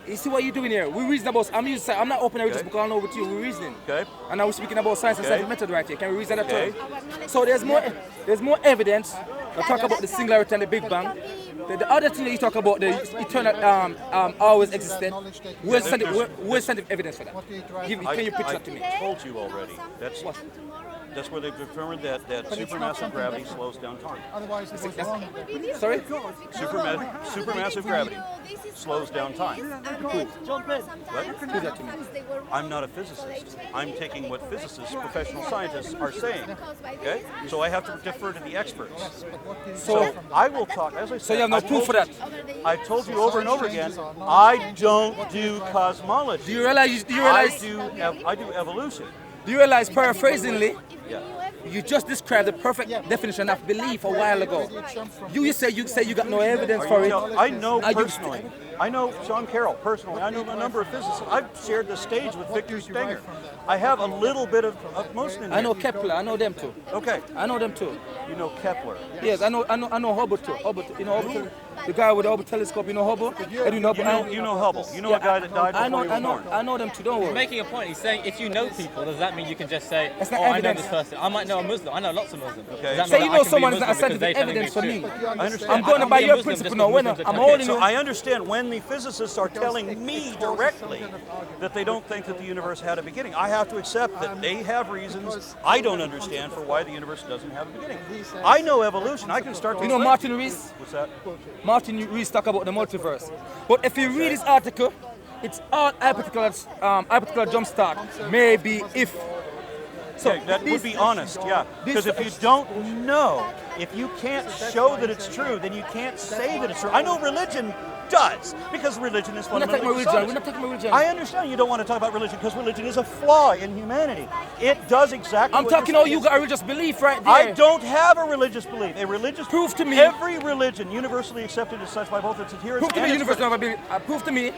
You see what you're doing here? We're reasoning about. I'm not opening just because I know with you. We're reasoning. Okay. And now we're speaking about science and Okay. scientific method right here. Can we reason that Okay. term? So there's more evidence to talk about the singularity and the Big Bang. The other thing that you talk about, the eternal always existed. Where's scientific evidence for that? Can you pitch that to me? I told you already. That's where they've determined that supermassive gravity slows down time. Otherwise, it was wrong. Sorry? Supermassive gravity slows down time. Prove that to me. I'm not a physicist. I'm taking what physicists, professional scientists are saying. Okay? So I have to defer to the experts. So I will talk, as I said. So you have no I've proof told for you- that? I've told you over and over again, I don't do cosmology. Do you realize? I do evolution. Do you realize? Paraphrasingly, Yeah. you just described the perfect definition of belief a while ago. You say you got no evidence for it. I know Are you- personally. I know Sean Carroll personally. I know a number of physicists. I've shared the stage with Victor Stenger. I have a little bit of motion in there. I know Kepler. I know them too. Okay. I know them too. You know Kepler. Yes, I know Hubble too. You know Hubble, the guy with the Hubble telescope. You know Hubble. Edwin Hubble. You know Hubble. You know a guy that died before you were born. I know them too. Don't worry. Making a point. He's saying if you know people, does that mean you can just say, That's not "Oh, I know evidence. this person. I might know a Muslim. I know lots of Muslims." Okay. Does that Say mean you that I know can be someone is not a Muslim because scientific they telling evidence for it's me. true? I understand. I'm going to I buy can be a your Muslim principle just now. because When Muslims I'm are holding telling So you. I understand when the physicists are telling me directly that they don't think that the universe had a beginning. I have to accept that they have reasons I don't understand for why the universe doesn't have a beginning. I know evolution. I can start to You know explain. Martin Rees? What's that? Martin Rees talk about the multiverse. But if you read his article, it's all hypothetical jumpstart. Maybe if. So Yeah, that would be honest, yeah. Because if you don't know, if you can't show that it's true, then you can't say that it's true. I know religion does, because religion is We're not talking fundamentally about religion. dishonest. We're not talking about religion. I understand you don't want to talk about religion because religion is a flaw in humanity. It does exactly I'm what talking you're how you saying. got a religious belief right there. I don't have a religious belief. A religious Prove to me. Every religion universally accepted as such by both its adherents Prove to me and the its universe don't have a beginning. Prove to me.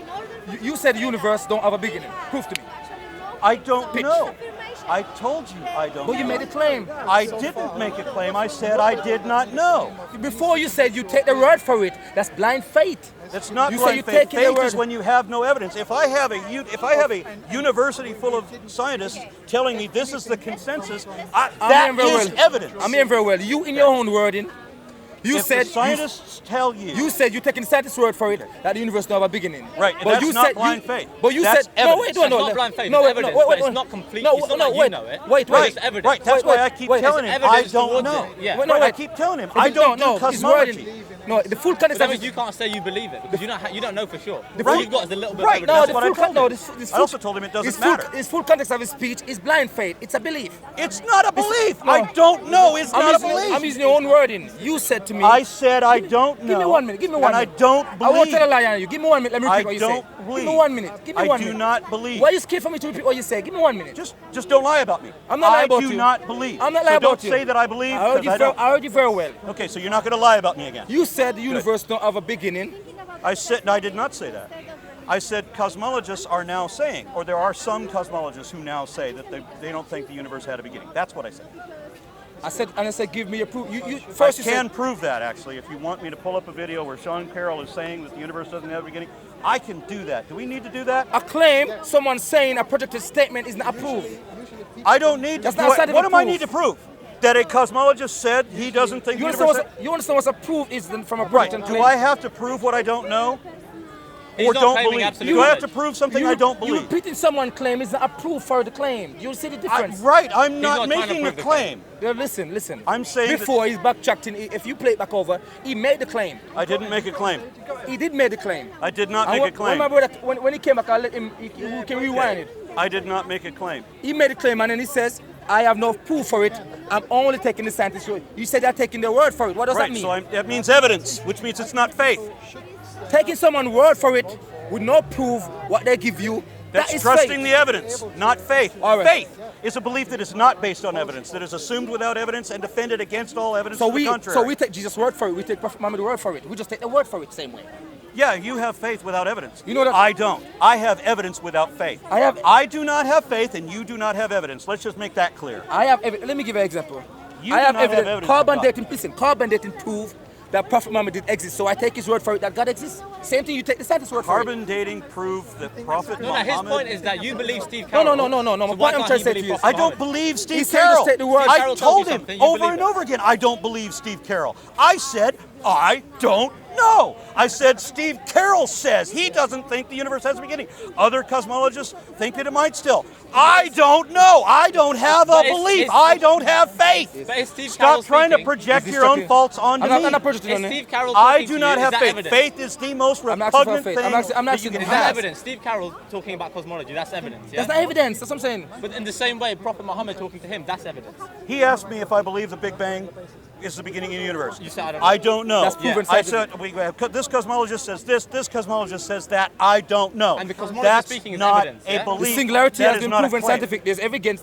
You said the universe don't have a beginning. Prove to me. I don't know. I told you I don't But you know. made a claim. I didn't make a claim. I said I did not know. Before you said you take the word for it. That's blind faith. It's not You say blind you faith. take it the Faith is word. when you have no evidence. If I have a university full of scientists telling me this is the consensus, that I'm hearing very is well. evidence. I'm hearing very well. You in your own wording, You if said the scientists tell you. You said you're taking the scientist's word for it that the universe don't have a beginning. Right, and but that's you not said, blind faith. But you That's said no. Wait, It's not blind faith. It's evidence, but it's not complete. It's not like you know it. Wait. It's evidence. Right, that's why I keep telling him I don't know. Yeah. I keep telling him I don't do cosmology. No, the full context But that of means you can't say you believe it because you don't know for sure. The All full- you've got is a little bit Right, of no, evidence. the full con- no, this I also told him it doesn't matter. His full context of his speech is blind faith. It's a belief. It's not a belief. No. I don't know. It's not a I'm belief. using your own wording. You said to me. I said I don't know. Give me 1 minute. Give me 1 minute. And I don't I won't believe. tell a lie on you. Give me 1 minute. Let me repeat what you I said. don't believe. Give me 1 minute. Give me 1 minute. I do not believe. Why are you scared for me to repeat what you say? Give me 1 minute. Just don't lie about me. I'm not lying about you. I do not believe. I'm not so lying don't about you. say that I believe. I heard, 'cause I heard you very well. Okay, so you're not going to lie about me again. You said the universe don't have a beginning. I did not say that. I said cosmologists are now saying, or there are some cosmologists who now say that they don't think the universe had a beginning. That's what I said. I said, give me a proof. You I first you can said, prove that, actually. If you want me to pull up a video where Sean Carroll is saying that the universe doesn't have a beginning, I can do that. Do we need to do that? a claim, someone saying a projected statement is not approved. I don't need to That's do not it. scientific What do I proof. need to prove? That a cosmologist said he doesn't think You the understand, universe... you understand what's a proof is from a Right. projected Do claim? I have to prove what I don't know? He's Or not don't claiming believe? absolute Do I have to knowledge. prove something I don't You believe? repeating someone's claim is not a proof for the claim. You see the difference? Right, I'm not not trying to making a prove the claim. Yeah, listen. I'm saying that- before he's backtracked. If you play it back over, he made the claim. I didn't make a claim. He did make the claim. I did not And make a claim. When my brother, when he came back, I let him. He can rewind it. I did not make a claim. He made a claim and then he says, I have no proof for it. I'm only taking the scientist's word. You said they're taking their word for it. What does that Right, mean? so that means evidence, which means it's not faith. Taking someone's word for it with no proof what they give you, That's that is trusting faith. the evidence, not faith. All right. Faith is a belief that is not based on evidence, that is assumed without evidence and defended against all evidence to the contrary. So we take Jesus' word for it. We take Prophet Muhammad's word for it. We just take the word for it the same way. Yeah, you have faith without evidence. You know that- I don't. I have evidence without faith. I do not have faith and you do not have evidence. Let's just make that clear. Let me give you an example. You I do have not have evidence. evidence Carbon of dating, listen, carbon dating prove that Prophet Muhammad did exist. So I take his word for it that God exists. Same thing, you take the scientist's word for it. Carbon dating proved that Prophet No, Muhammad... his point is that you believe Steve Carroll. No. So My why point I'm can't trying he to say to believe you is, Prophet I don't Muhammad? believe Steve He's saying just Carroll. take the word. I Carroll told tells you him something, you over believe and it. over again, I don't believe Steve Carroll. I said, I don't know. I said, Steve Carroll says he doesn't think the universe has a beginning. Other cosmologists think that it might still. I don't know. I don't have a But it's- belief. it's- I don't have faith. But is Steve Stop Carroll trying to speaking? project Is this your own talking- faults onto I'm me. not projecting Is on it. Steve Carroll I talking do to not you? have Is that faith. evidence? Faith is the most I'm asking for repugnant faith. thing I'm that asking- you can Is that have. evidence? Steve Carroll talking about cosmology, that's evidence, yeah? That's not evidence. That's what I'm saying. But in the same way, Prophet Muhammad talking to him, that's evidence. He asked me if I believe the Big Bang is the beginning of the universe. You said, I I don't know. don't know. That's proven I scientific. said this cosmologist says this cosmologist says that. I don't know. And the cosmologist That's speaking is not evidence, a yeah? belief. The singularity That has is been not a proven claim. scientific.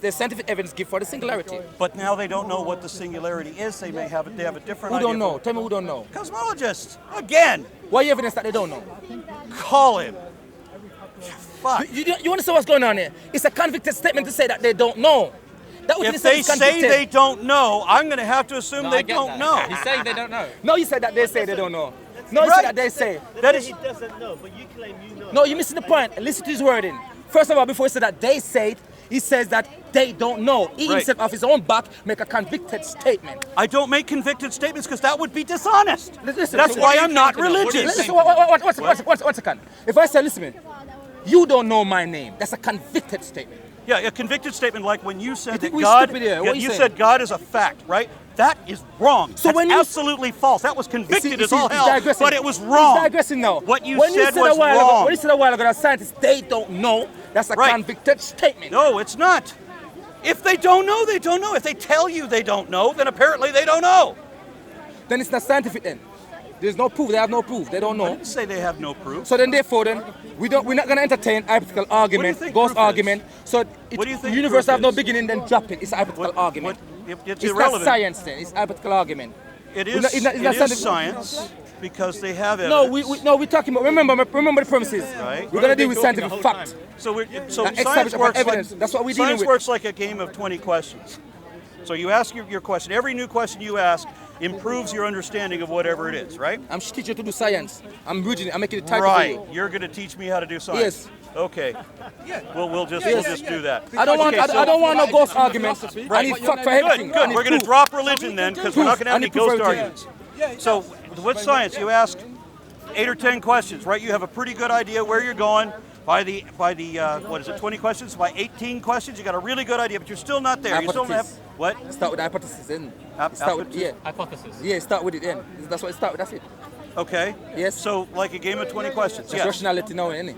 There's scientific evidence given for the singularity. But now they don't know what the singularity is. They have a different Who idea. don't know? Tell me who don't know. Cosmologists again. What evidence that they don't know? Call him. Fuck. You understand what's going on here? It's a convicted statement to say that they don't know. That was If they say they don't know, I'm going to have to assume No, they I get don't that. know. He's saying they don't know. No, you said that they say they don't know. No, you Right. said that they say. That is. He doesn't know, but you claim you know. No, you're missing the point. Listen to his wording. First of all, before he said that they say it, he says that they don't know. He Right. himself, off his own back, make a convicted statement. I don't make convicted statements because that would be dishonest. Listen, That's so why what I'm not religious. Listen, one second. If I say, listen, you don't know my name, that's a convicted statement. Yeah, a convicted statement like when you said think that we God, stupid here. What yeah, are you you saying? said God is a fact, right? That is wrong. So That's when you- absolutely false. That was convicted as all he's hell, digressing. but it was wrong. He's digressing now. What you when said said was a while wrong. Ago, when you said a while ago that scientists, they don't know, that's a Right. convicted statement. No, it's not. If they don't know, they don't know. If they tell you they don't know, then apparently they don't know. Then it's not scientific then. There's no proof, they have no proof, they don't I know. didn't say they have no proof. So then therefore we're not gonna entertain hypothetical argument, think ghost proof is? argument. So What do you think the universe proof have no is? beginning, then drop it. It's a hypothetical argument. It's It's irrelevant. not science then, it's hypothetical argument. It It's is, not- it's not it is scientific. science because they have No, evidence. we're talking about, remember the premises. Right. We're gonna deal with scientific fact. So That science established upon works evidence. That's what we're dealing science with. works like a game of 20 questions. So you ask your question. Every new question you ask improves your understanding of whatever it is, right? I'm teaching you to do science. I'm bridging it, I'm making it tighter Right. for you. You're going to teach me how to do science. Yes. Okay. We'll just do that. I don't want no ghost argument. I need Right. fact for everything. Good. We're going to drop religion then because we're not going to have any Proof. ghost I need proof for arguments. So with science, you ask 8 or 10 questions, right? You have a pretty good idea where you're going. By the what is it, 20 questions? By 18 questions, you got a really good idea, but you're still not there. You still don't have what? Start with the hypothesis in. Hypothesis. Yeah, start with it in. That's what it start with. That's it. Okay. Yes. So like a game of 20 questions. It's rationality now, isn't it?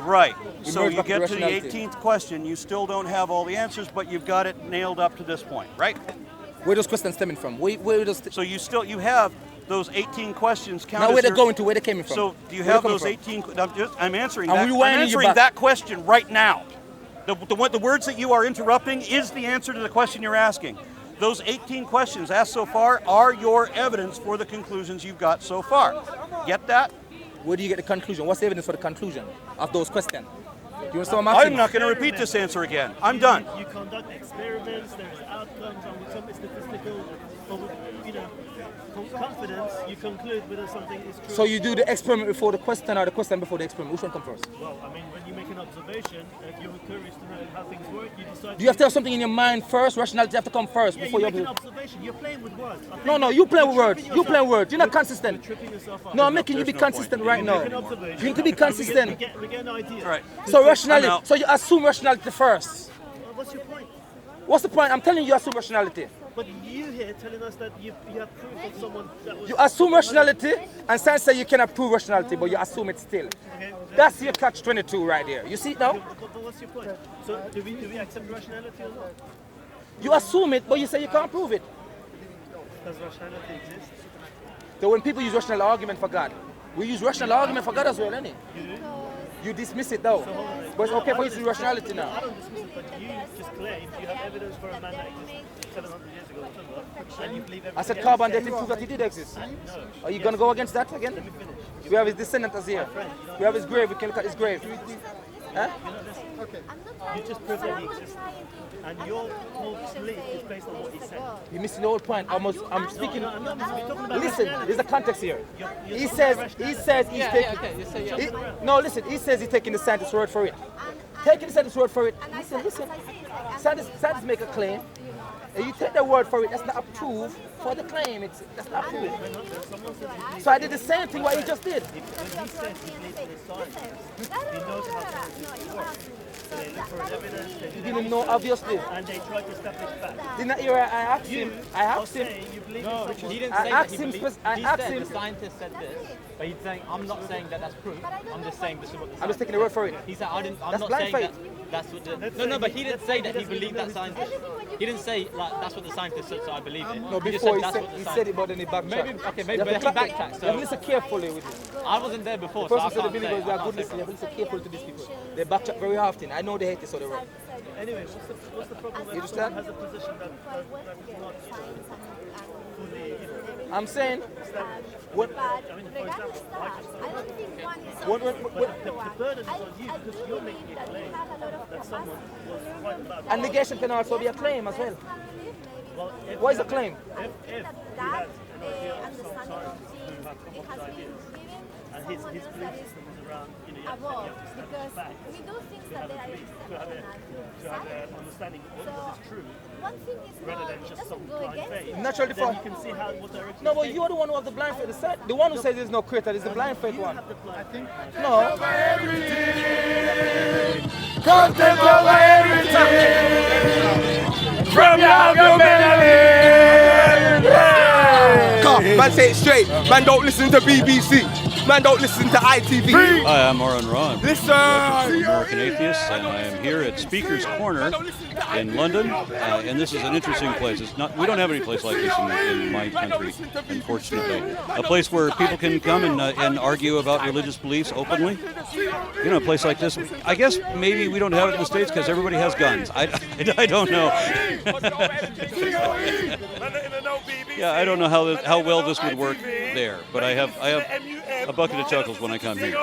Right. So merge you back to get to the rationality. 18th question, you still don't have all the answers, but you've got it nailed up to this point, right? Where those questions stemming from? Where does So you have those 18 questions counted. now where they're going to, where they came from? So do you Where have they those coming 18? I'm answering And that. we I'm winding you answering back. that question right now. The words that you are interrupting is the answer to the question you're asking. Those 18 questions asked so far are your evidence for the conclusions you've got so far. Get that? Where do you get the conclusion? What's the evidence for the conclusion of those questions? Do you understand what I'm asking? I'm not going to repeat this answer again. I'm done. You conduct experiments, there's outcomes, and with some statistical, confidence, you conclude whether something is true. So you do the experiment before the question or the question before the experiment? Which one comes first? Well, I mean, when you make an observation, if you're curious to know how things work, you decide. Do you have to have something in your mind first? Rationality have to come first before you you make an observation. You're playing with words. No, you play with words. You play with words. You're not consistent. You're tripping yourself up. No, I'm making you be consistent right now. You need to be consistent. We get an idea. Right. So rationality. So you assume rationality first. What's your point? What's the point? I'm telling you assume rationality. But you here telling us that you have proof of someone that was... You assume rationality, and science says you cannot prove rationality, but you assume it still. Okay. That's your catch-22 right there. You see it now? But what's your point? So do we accept rationality or not? You assume it, but you say you can't prove it. Does rationality exist? So when people use rational argument for God, we use rational argument for God as well, innit? You dismiss it though. But it's okay for you to use rationality now. I don't dismiss it, but you just claim you have evidence for a man that existed 700 years ago, and you believe everything. I said carbon dating proof that he did exist. Are you gonna go against that again? We have his descendants here. We have his grave. We can look at his grave. Huh? You just proved that he existed, and your whole belief is based on what he said. You're missing the whole point. I'm speaking. I'm not talking about Listen, there's a context here. He says he's taking. No, listen. He says he's taking the scientist's word for it. Taking the scientist's word for it. Listen. Scientists make a claim, and you take their word for it. That's not a proof for the claim. That's not proof. So I did the same thing what he just did. They look for evidence. You didn't know, obviously. And they try to establish facts. Didn't you? I asked him. No, he didn't say that he believed. He said the scientist said this, but he's saying, I'm not saying that that's proof. I'm just saying this is what the I'm just taking the word for it. He said, I'm That's not blind saying faith. that's what the... No, but he didn't say that he believed that scientist. He didn't say, like, that's what the scientist said, so I believe it. No, He just before said, he said it, but then he backtracked. Maybe, but he backtracked. You have to listen carefully with it. I wasn't there before, The so I person said the can't say. believers are good listeners. You have to listen carefully to these people. They backtrack very often. I know they hate this other word. Anyway, what's the problem You if someone understand? has a position that is not fully, I'm saying, what? I mean, for example, The burden is on you because you're making a claim that someone was right about And negation can also be a claim as well. Well, What is a claim? If you had an idea of some scientist who had come up with ideas, and his belief system was around, you have to establish facts. we do things that they are To have an understanding of what is true, one thing is rather than just some blind faith. Natural Then default. you can see how what direction. No, but you're the one who has the blind faith. The one who says there's no creator is the blind faith one. I think No. Content over everything. From now to Come, man, say it straight. Man, don't listen to BBC. Man, don't listen to ITV. Hi, I'm Aron. Listen. American Atheists, and I am here at Speaker's Corner in London, and this is an interesting place. It's not. We don't have any place like this in my country, unfortunately. A place where people can come and argue about religious beliefs openly. You know, a place like this. I guess maybe we don't have it in the States because everybody has guns. I don't know. Yeah, I don't know how well this would work there, but I have a bucket of chuckles when I come here.